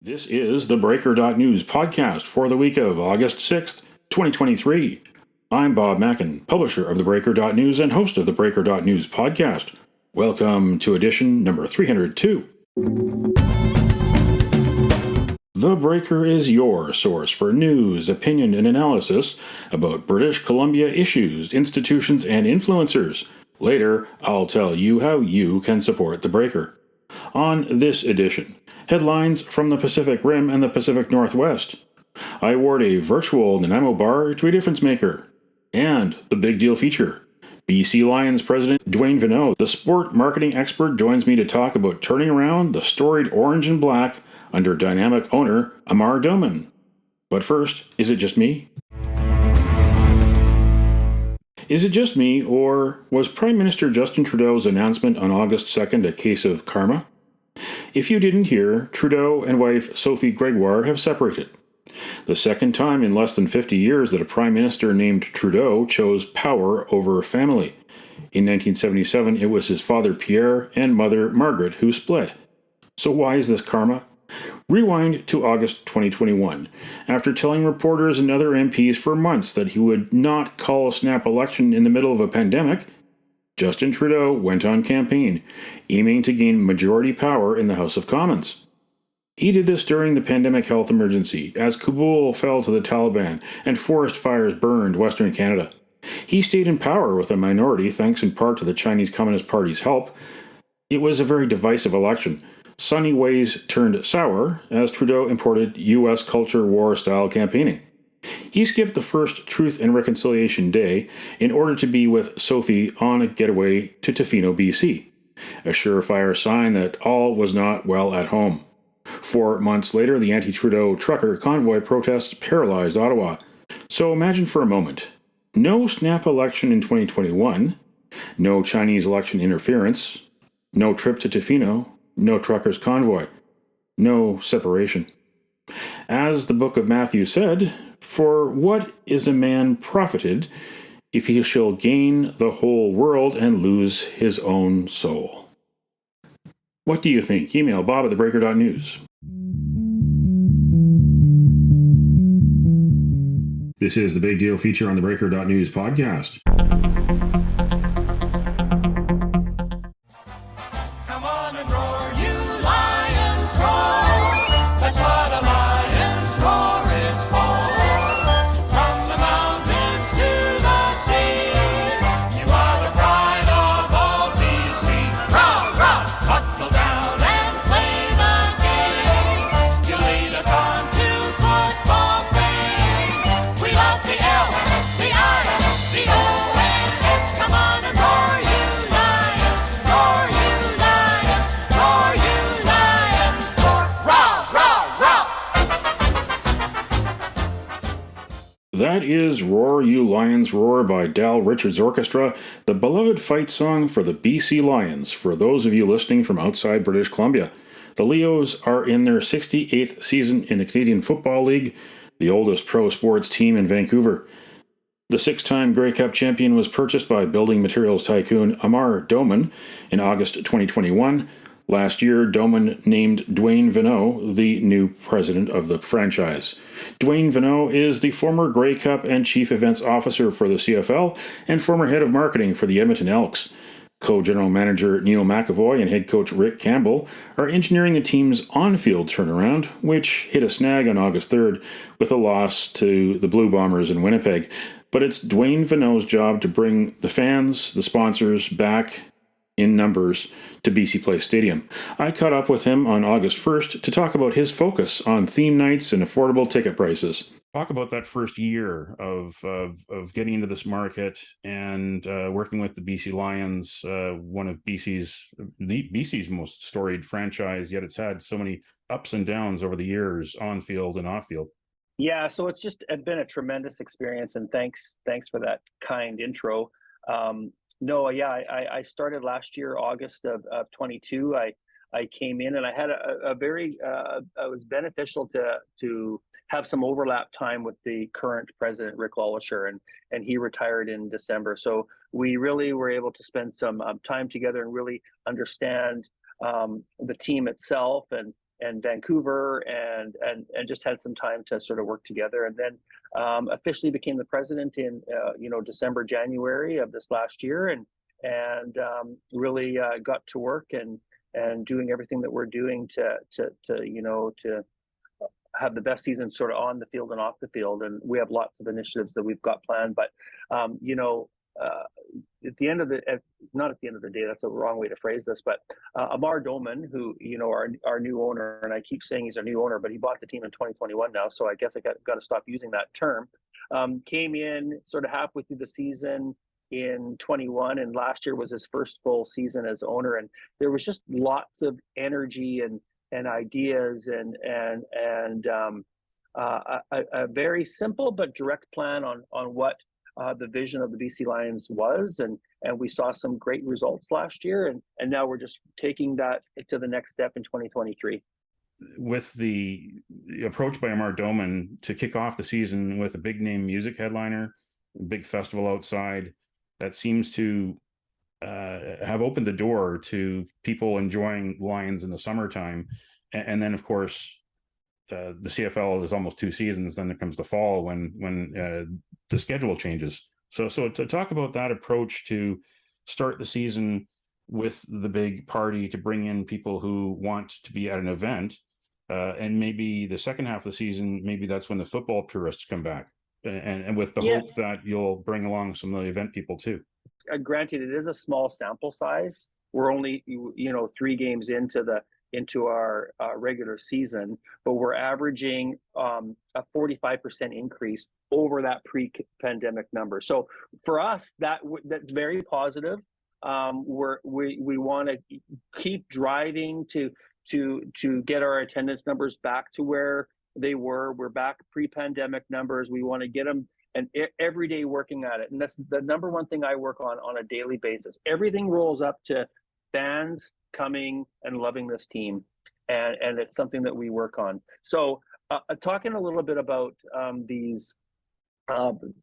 This is theBreaker.news podcast for the week of August 6th, 2023. I'm Bob Mackin, publisher of theBreaker.news and host of the Breaker.news podcast. Welcome to edition number 302. The Breaker is your source for news, opinion, and analysis about British Columbia issues, institutions, and influencers. Later, I'll tell you how you can support The Breaker. On this edition, headlines from the Pacific Rim and the Pacific Northwest. I award a virtual Nanaimo bar to a difference maker. And the big deal feature. BC Lions president Duane Vienneau, the sport marketing expert, joins me to talk about turning around the storied orange and black under dynamic owner Amar Doman. But first, is it just me? Is it just me, or was Prime Minister Justin Trudeau's announcement on August 2nd a case of karma? If you didn't hear, Trudeau and wife Sophie Gregoire have separated. The second time in less than 50 years that a Prime Minister named Trudeau chose power over family. In 1977, it was his father Pierre and mother Margaret who split. So why is this karma? Rewind to August 2021. After telling reporters and other MPs for months that he would not call a snap election in the middle of a pandemic, Justin Trudeau went on campaign, aiming to gain majority power in the House of Commons. He did this during the pandemic health emergency, as Kabul fell to the Taliban and forest fires burned Western Canada. He stayed in power with a minority thanks in part to the Chinese Communist Party's help. It was a very divisive election. Sunny ways turned sour as Trudeau imported U.S. culture war-style campaigning. He skipped the first Truth and Reconciliation Day in order to be with Sophie on a getaway to Tofino, BC, a surefire sign that all was not well at home. 4 months later, the anti-Trudeau trucker convoy protests paralyzed Ottawa. So imagine for a moment, no snap election in 2021, no Chinese election interference, no trip to Tofino, no truckers convoy, no separation. As the book of Matthew said, "For what is a man profited if he shall gain the whole world and lose his own soul?" What do you think? Email Bob at theBreaker.news. This is the big deal feature on the Breaker.news podcast. Come on and roar, you lions, roar. That's what a lion's roar is for. From the mountains to the sea, you are the pride of all BC. Roar, roar, buckle down and play the game. You lead us on to football fame. We love the L, the I, the O, and S. Come on and roar, you lions, roar, you lions, roar, you lions, roar, roar, roar, roar. That is Roar You Lions Roar by Dal Richards Orchestra, the beloved fight song for the BC Lions, for those of you listening from outside British Columbia. The Leos are in their 68th season in the Canadian Football League, the oldest pro sports team in Vancouver. The six-time Grey Cup champion was purchased by building materials tycoon Amar Doman in August 2021. Last year, Doman named Duane Vienneau the new president of the franchise. Duane Vienneau is the former Grey Cup and chief events officer for the CFL and former head of marketing for the Edmonton Elks. Co-general manager Neil McAvoy and head coach Rick Campbell are engineering the team's on-field turnaround, which hit a snag on August 3rd with a loss to the Blue Bombers in Winnipeg. But it's Duane Vienneau's job to bring the fans, the sponsors, back in numbers to BC Place Stadium. I caught up with him on August 1st to talk about his focus on theme nights and affordable ticket prices. Talk about that first year of getting into this market and working with the BC Lions, one of BC's most storied franchise, yet it's had so many ups and downs over the years, on field and off field. Yeah, so it's been a tremendous experience, and thanks for that kind intro. I started last year, August of 22. I came in and I had a very it was beneficial to have some overlap time with the current president, Rick Lawlisher, and he retired in December. So we really were able to spend some time together and really understand the team itself and and Vancouver, and just had some time to sort of work together. And then officially became the president in December, January of this last year, and really got to work and doing everything that we're doing to have the best season sort of on the field and off the field. And we have lots of initiatives that we've got planned. But at the end of the not at the end of the day, that's a wrong way to phrase this, but Amar Doman, who our new owner, and I keep saying he's our new owner, but he bought the team in 2021 now, so I guess I got to stop using that term. Came in sort of halfway through the season in 21, and last year was his first full season as owner, and there was just lots of energy and ideas and a very simple but direct plan on what the vision of the BC Lions was, and we saw some great results last year, and now we're just taking that to the next step in 2023. With the approach by Amar Doman to kick off the season with a big name music headliner, a big festival outside, that seems to have opened the door to people enjoying Lions in the summertime. And then, of course, the CFL is almost 2 seasons. Then there comes the fall when the schedule changes. So to talk about that approach to start the season with the big party, to bring in people who want to be at an event, and maybe the second half of the season, maybe that's when the football tourists come back, and with the hope that you'll bring along some of the event people too. Granted, it is a small sample size. We're only 3 games into our regular season, but we're averaging a 45% increase over that pre-pandemic number. So for us, that's very positive. We want to keep driving to get our attendance numbers back to where they were. We're back pre-pandemic numbers. We want to get them, and every day working at it. And that's the number one thing I work on a daily basis. Everything rolls up to fans coming and loving this team, and it's something that we work on. So talking a little bit about these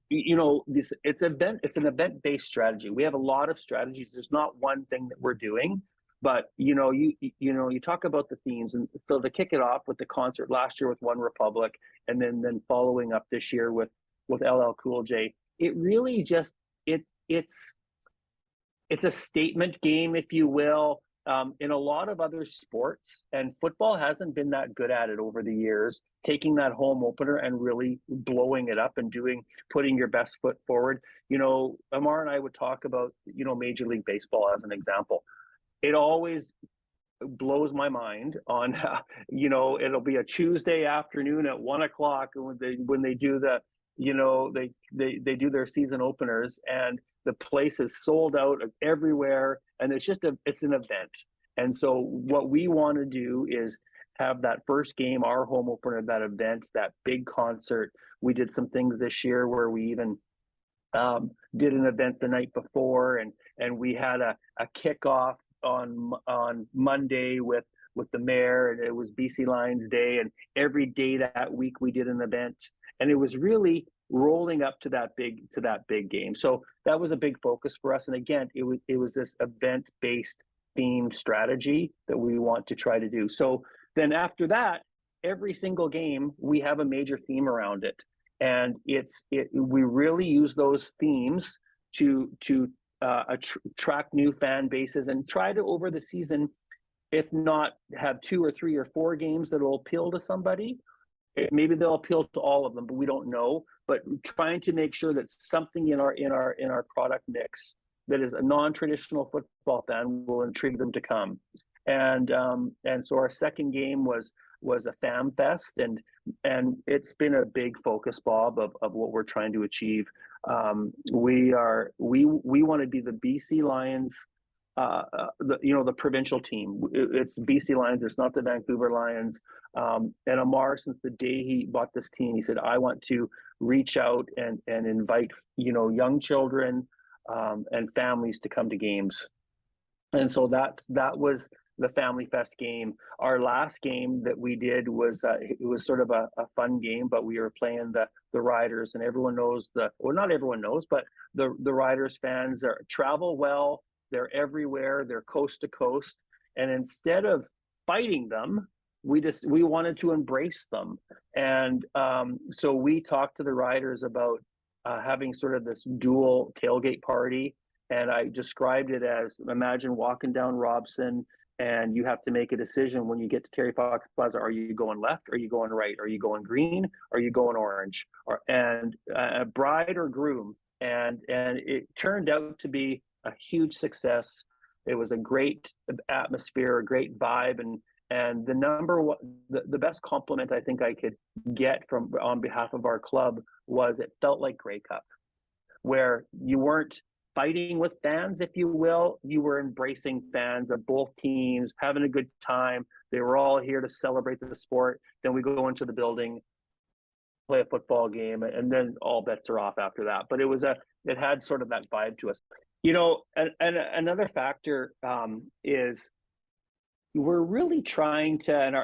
it's an event-based strategy. We have a lot of strategies. There's not one thing that we're doing, but you talk about the themes. And so to kick it off with the concert last year with One Republic, and then following up this year with LL Cool J, it really just it's a statement game, if you will. In a lot of other sports, and football hasn't been that good at it over the years, taking that home opener and really blowing it up and putting your best foot forward. Amar and I would talk about, Major League Baseball as an example. It always blows my mind on, it'll be a Tuesday afternoon at 1:00 when they do they do their season openers, and the place is sold out everywhere, and it's an event. And so what we want to do is have that first game, our home opener, that event, that big concert. We did some things this year where we even did an event the night before, and we had a kickoff on Monday with the mayor, and it was BC Lions Day, and every day that week we did an event, and it was really rolling up to that big game. So that was a big focus for us. And again, it was this event-based theme strategy that we want to try to do. So then after that, every single game we have a major theme around it, and we really use those themes to attract new fan bases and try to, over the season, if not have 2 or 3 or 4 games that will appeal to somebody. Maybe they'll appeal to all of them, but we don't know. But trying to make sure that something in our product mix that is a non-traditional football fan will intrigue them to come. And so our second game was a Fam Fest, and it's been a big focus, Bob, of what we're trying to achieve. We want to be the BC Lions. The provincial team. It's BC Lions. It's not the Vancouver Lions. And Amar, since the day he bought this team, he said, I want to reach out and invite, young children and families to come to games. And so that was the Family Fest game. Our last game that we did was it was sort of a fun game, but we were playing the Riders, and everyone knows not everyone knows, but the Riders fans travel well. They're everywhere. They're coast to coast. And instead of fighting them, we wanted to embrace them. And so we talked to the riders about having sort of this dual tailgate party. And I described it as, imagine walking down Robson and you have to make a decision when you get to Terry Fox Plaza. Are you going left? Are you going right? Are you going green? Are you going orange? And bride or groom. And it turned out to be a huge success. It was a great atmosphere, a great vibe, and the best compliment I think I could get from on behalf of our club was it felt like Grey Cup, where you weren't fighting with fans, if you will. You were embracing fans of both teams, having a good time. They were all here to celebrate the sport. Then we go into the building, play a football game, and then all bets are off after that. But it had sort of that vibe to us. You know, and another factor is we're really trying to, and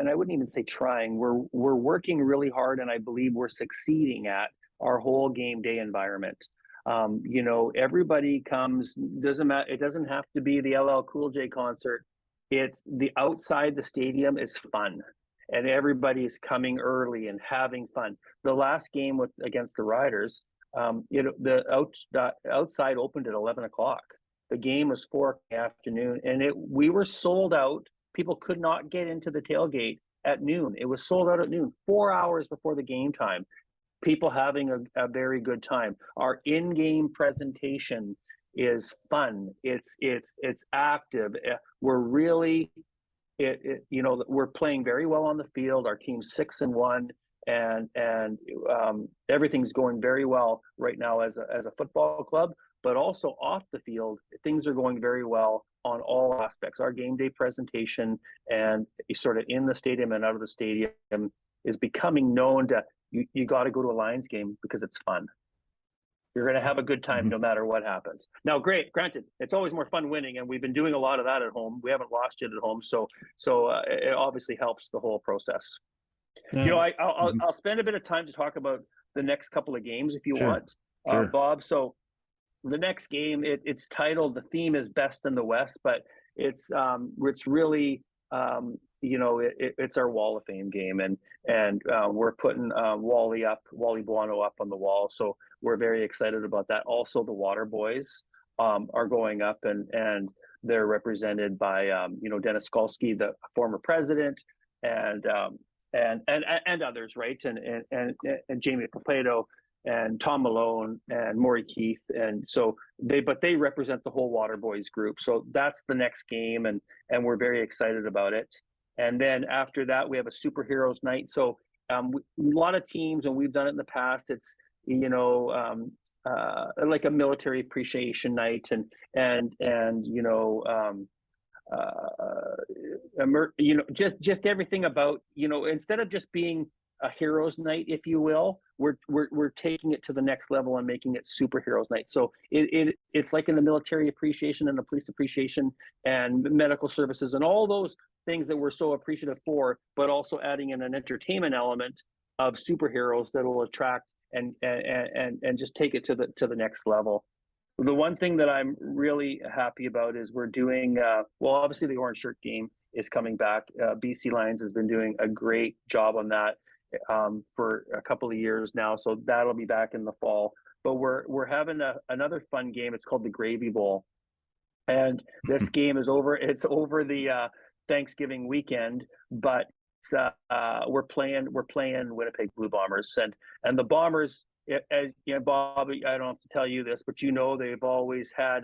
I wouldn't even say trying. We're working really hard, and I believe we're succeeding at our whole game day environment. You know, everybody comes. Doesn't matter. It doesn't have to be the LL Cool J concert. It's the outside the stadium is fun, and everybody's coming early and having fun. The last game against the Riders, the outside opened at 11 o'clock. The game was 4 in the afternoon, and we were sold out. People could not get into the tailgate at noon. It was sold out at noon, 4 hours before the game time. People having a very good time. Our in-game presentation is fun. It's active. We're really, we're playing very well on the field. Our team's 6-1, and everything's going very well right now as a football club. But also off the field, things are going very well on all aspects. Our game day presentation and sort of in the stadium and out of the stadium is becoming known to, you got to go to a Lions game because it's fun. You're going to have a good time no matter what happens. Now, granted, it's always more fun winning, and we've been doing a lot of that at home. We haven't lost yet at home, so it obviously helps the whole process. You know, I'll spend a bit of time to talk about the next couple of games if you want, Sure. Bob. So the next game, it's titled, the theme is Best in the West, but it's really, it's our Wall of Fame game, and we're putting Wally Buono up on the wall, so we're very excited about that. Also, the Water Boys are going up, and they're represented by Dennis Skolsky, the former president, and others, right? And Jamie Papato and Tom Malone and Maury Keith, and so they represent the whole Water Boys group. So that's the next game, and we're very excited about it. And then after that, we have a superheroes night. So a lot of teams, and we've done it in the past. It's like a military appreciation night, and just everything about, instead of just being a heroes night, if you will, we're taking it to the next level and making it superheroes night. So it's like in the military appreciation and the police appreciation and medical services and all those things that we're so appreciative for, but also adding in an entertainment element of superheroes that will attract and just take it to the next level. The one thing that I'm really happy about is we're doing obviously the orange shirt game is coming back. BC Lions has been doing a great job on that for a couple of years now, so that'll be back in the fall. But we're having another fun game. It's called the Gravy Bowl, and this game is over. It's over the Thanksgiving weekend, but we're playing Winnipeg Blue Bombers, and the Bombers. As Bob, I don't have to tell you this, but they've always had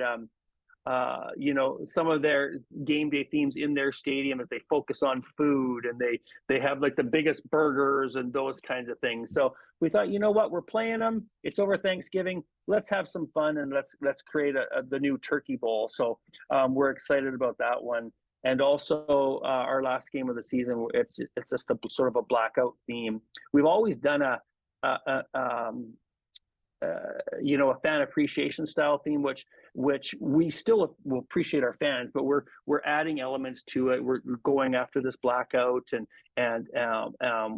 some of their game day themes in their stadium as they focus on food, and they have like the biggest burgers and those kinds of things. So we thought, we're playing them. It's over Thanksgiving. Let's have some fun, and let's create the new Turkey Bowl. So we're excited about that one. And also our last game of the season, it's just a sort of a blackout theme. We've always done a fan appreciation style theme, which we still will appreciate our fans, but we're adding elements to it. We're going after this blackout and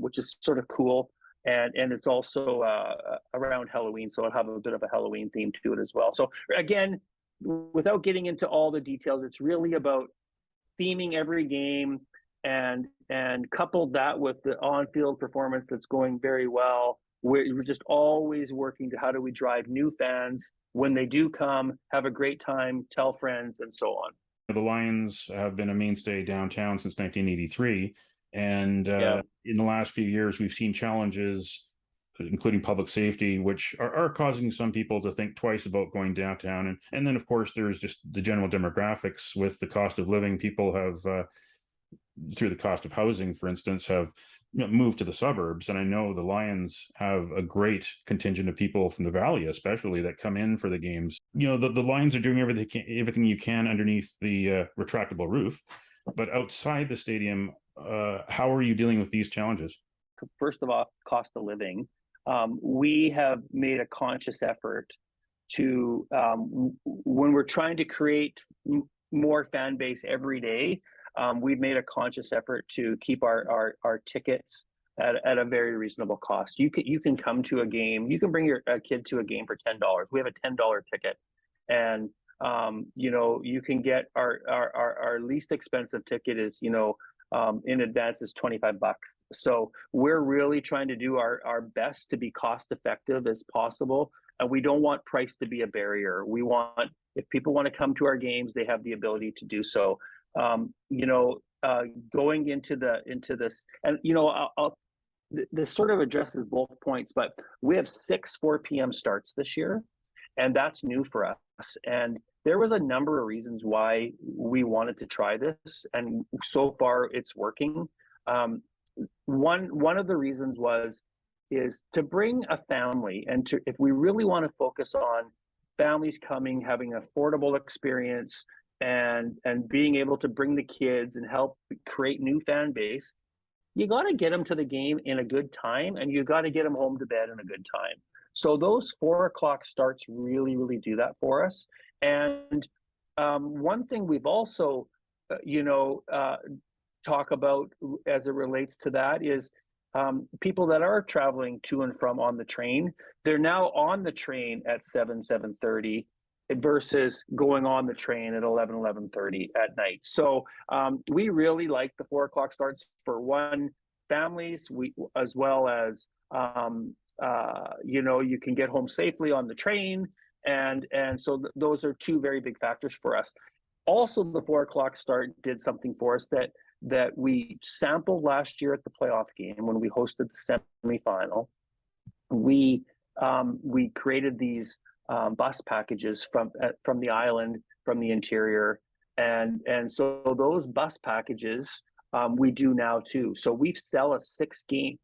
which is sort of cool, and it's also around Halloween, so it'll have a bit of a Halloween theme to it as well. So again, without getting into all the details, it's really about theming every game, and coupled that with the on-field performance that's going very well, we're just always working to how do we drive new fans when they do come, have a great time, tell friends, and so on. The Lions have been a mainstay downtown since 1983, and Yeah. in the last few years, we've seen challenges, including public safety, which are causing some people to think twice about going downtown. And then, of course, there's just the general demographics with the cost of living. People have, through the cost of housing, for instance, have moved to the suburbs. And I know the Lions have a great contingent of people from the Valley, especially, that come in for the games. The Lions are doing everything you can underneath the retractable roof. But outside the stadium, how are you dealing with these challenges? First of all, cost of living. We have made a conscious effort to, when we're trying to create more fan base every day, we've made a conscious effort to keep our tickets at a very reasonable cost. You can come to a game. You can bring your kid to a game for $10. We have a $10 ticket, and you can get our least expensive ticket is in advance is $25. So we're really trying to do our best to be cost effective as possible, and we don't want price to be a barrier. We want, if people want to come to our games, they have the ability to do so. Going into this, and this sort of addresses both points, but we have 4 p.m. starts this year, and that's new for us. And there was a number of reasons why we wanted to try this, and so far it's working. One of the reasons is to bring a family, and if we really want to focus on families coming, having an affordable experience, and being able to bring the kids and help create new fan base, you got to get them to the game in a good time, and you got to get them home to bed in a good time. So those 4 o'clock starts really, really do that for us. And one thing we've also, talk about as it relates to that is people that are traveling to and from on the train, they're now on the train at 7:30 versus going on the train at 11:30 at night. So we really like the 4 o'clock starts for families, as well as you can get home safely on the train, and so those are two very big factors for us. Also, the 4 o'clock start did something for us that we sampled last year at the playoff game when we hosted the semifinal. We created these bus packages from the island, from the interior, and so those bus packages we do now too. So we sell a 6-game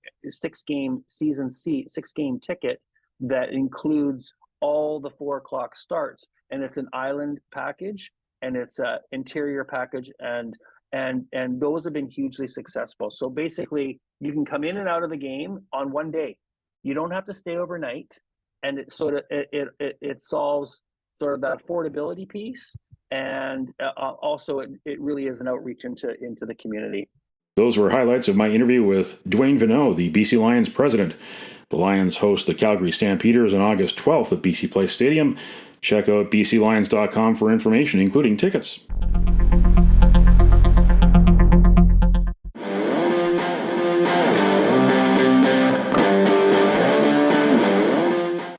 season seat, 6-game ticket that includes all the 4 o'clock starts, and it's an island package, and it's an interior package, and those have been hugely successful. So basically, you can come in and out of the game on one day. You don't have to stay overnight, and it solves sort of that affordability piece, and also it really is an outreach into the community. Those were highlights of my interview with Duane Vienneau, the BC Lions president. The Lions host the Calgary Stampeders on August 12th at BC Place Stadium. Check out bclions.com for information, including tickets.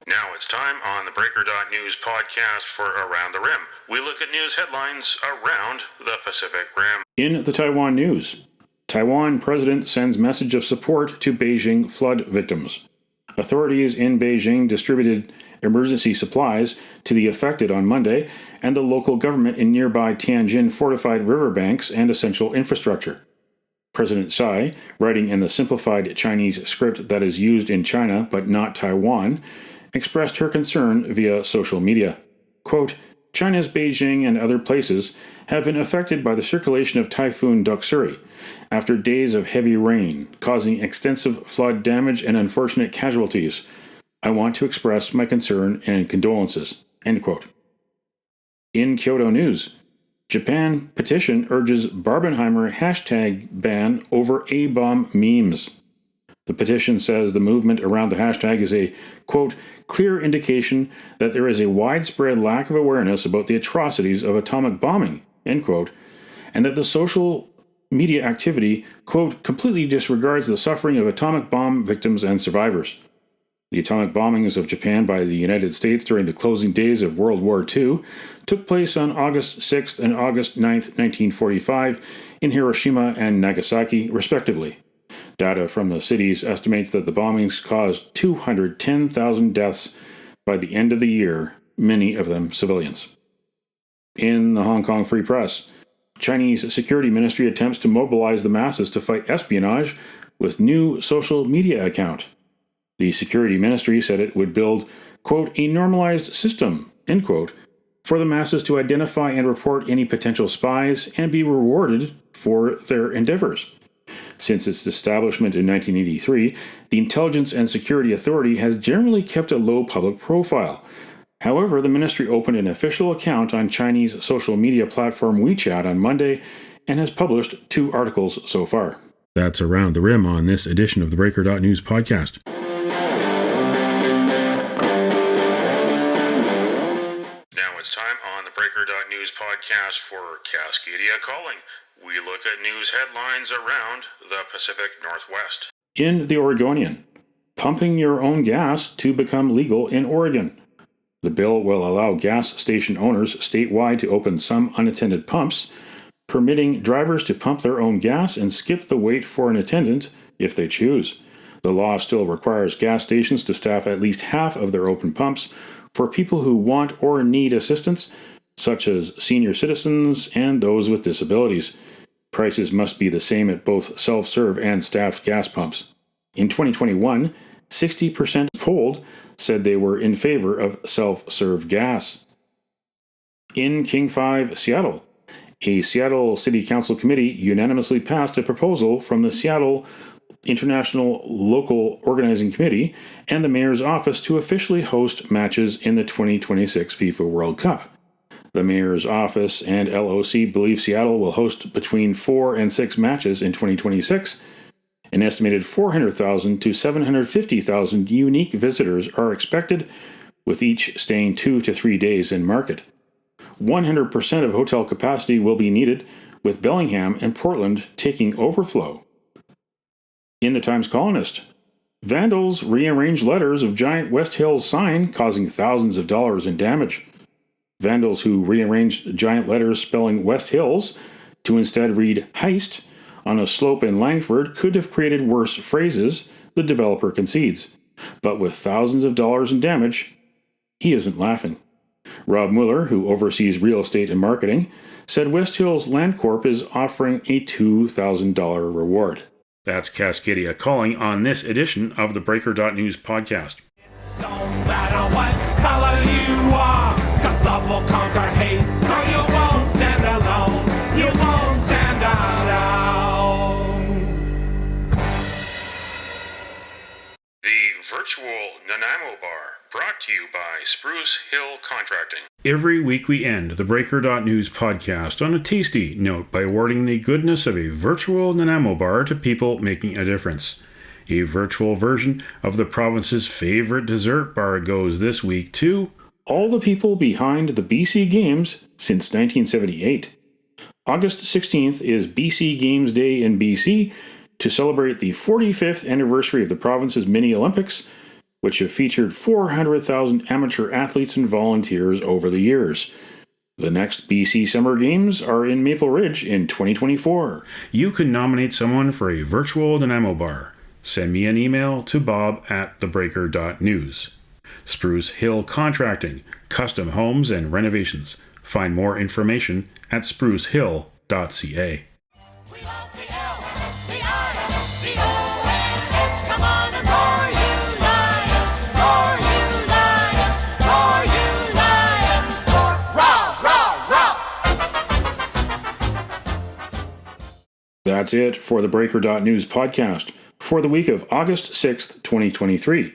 Now it's time on the theBreaker.news podcast for Around the Rim. We look at news headlines around the Pacific Rim. In the Taiwan news, Taiwan president sends message of support to Beijing flood victims. Authorities in Beijing distributed emergency supplies to the affected on Monday, and the local government in nearby Tianjin fortified riverbanks and essential infrastructure. President Tsai, writing in the simplified Chinese script that is used in China but not Taiwan, expressed her concern via social media. Quote, China's Beijing and other places have been affected by the circulation of Typhoon Doksuri after days of heavy rain, causing extensive flood damage and unfortunate casualties. I want to express my concern and condolences. End quote. In Kyoto news, Japan petition urges Barbenheimer hashtag ban over A-bomb memes. The petition says the movement around the hashtag is a, quote, clear indication that there is a widespread lack of awareness about the atrocities of atomic bombing, end quote, and that the social media activity, quote, completely disregards the suffering of atomic bomb victims and survivors. The atomic bombings of Japan by the United States during the closing days of World War II took place on August 6th and August 9th, 1945, in Hiroshima and Nagasaki, respectively. Data from the cities estimates that the bombings caused 210,000 deaths by the end of the year, many of them civilians. In the Hong Kong Free Press, Chinese Security Ministry attempts to mobilize the masses to fight espionage with new social media account. The Security Ministry said it would build, quote, a normalized system, end quote, for the masses to identify and report any potential spies and be rewarded for their endeavors. Since its establishment in 1983, the Intelligence and Security Authority has generally kept a low public profile. However, the ministry opened an official account on Chinese social media platform WeChat on Monday and has published 2 articles so far. That's Around the Rim on this edition of the Breaker.news podcast. Now it's time on the Breaker.news podcast for Cascadia Calling. We look at news headlines around the Pacific Northwest. In the Oregonian, pumping your own gas to become legal in Oregon. The bill will allow gas station owners statewide to open some unattended pumps, permitting drivers to pump their own gas and skip the wait for an attendant if they choose. The law still requires gas stations to staff at least half of their open pumps for people who want or need assistance, such as senior citizens and those with disabilities. Prices must be the same at both self-serve and staffed gas pumps. In 2021, 60% polled said they were in favor of self-serve gas. In King 5, Seattle, a Seattle City Council committee unanimously passed a proposal from the Seattle International Local Organizing Committee and the mayor's office to officially host matches in the 2026 FIFA World Cup. The mayor's office and LOC believe Seattle will host between 4 and 6 matches in 2026. An estimated 400,000 to 750,000 unique visitors are expected, with each staying 2 to 3 days in market. 100% of hotel capacity will be needed, with Bellingham and Portland taking overflow. In the Times-Colonist, vandals rearranged letters of giant West Hills sign, causing thousands of dollars in damage. Vandals who rearranged giant letters spelling West Hills to instead read Heist on a slope in Langford could have created worse phrases, the developer concedes. But with thousands of dollars in damage, he isn't laughing. Rob Mueller, who oversees real estate and marketing, said West Hills Land Corp is offering a $2,000 reward. That's Cascadia Calling on this edition of the Breaker.news podcast. Don't matter what color you are, 'cause love will conquer hate, so you won't stand alone, you won't stand alone. The virtual Nanaimo Bar, brought to you by Spruce Hill Contracting. Every week we end the Breaker.news podcast on a tasty note by awarding the goodness of a virtual Nanaimo Bar to people making a difference. A virtual version of the province's favorite dessert bar goes this week to all the people behind the BC Games since 1978. August 16th is BC Games Day in BC to celebrate the 45th anniversary of the province's mini Olympics, which have featured 400,000 amateur athletes and volunteers over the years. The next BC Summer Games are in Maple Ridge in 2024. You can nominate someone for a virtual Nanaimo Bar. Send me an email to bob@theBreaker.news. Spruce Hill Contracting, custom homes and renovations. Find more information at sprucehill.ca. We love the L, the I, the O, and S. Come on and roar, you lions, roar, you lions, roar, you lions, roar, roar, roar. That's it for the Breaker.news podcast for the week of August 6th, 2023.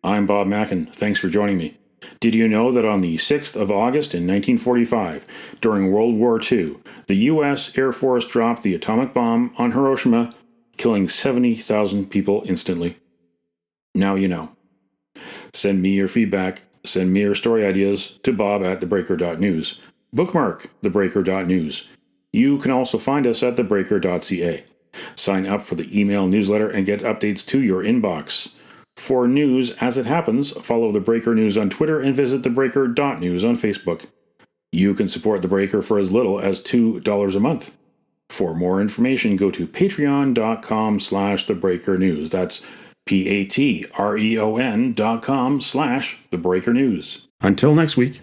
I'm Bob Mackin. Thanks for joining me. Did you know that on the 6th of August in 1945, during World War II, the U.S. Air Force dropped the atomic bomb on Hiroshima, killing 70,000 people instantly? Now you know. Send me your feedback. Send me your story ideas to bob@theBreaker.news. Bookmark theBreaker.news. You can also find us at theBreaker.ca. Sign up for the email newsletter and get updates to your inbox. For news as it happens, follow The Breaker News on Twitter and visit theBreaker.news on Facebook. You can support The Breaker for as little as $2 a month. For more information, go to patreon.com/thebreakernews. That's patreon.com/thebreakernews. Until next week.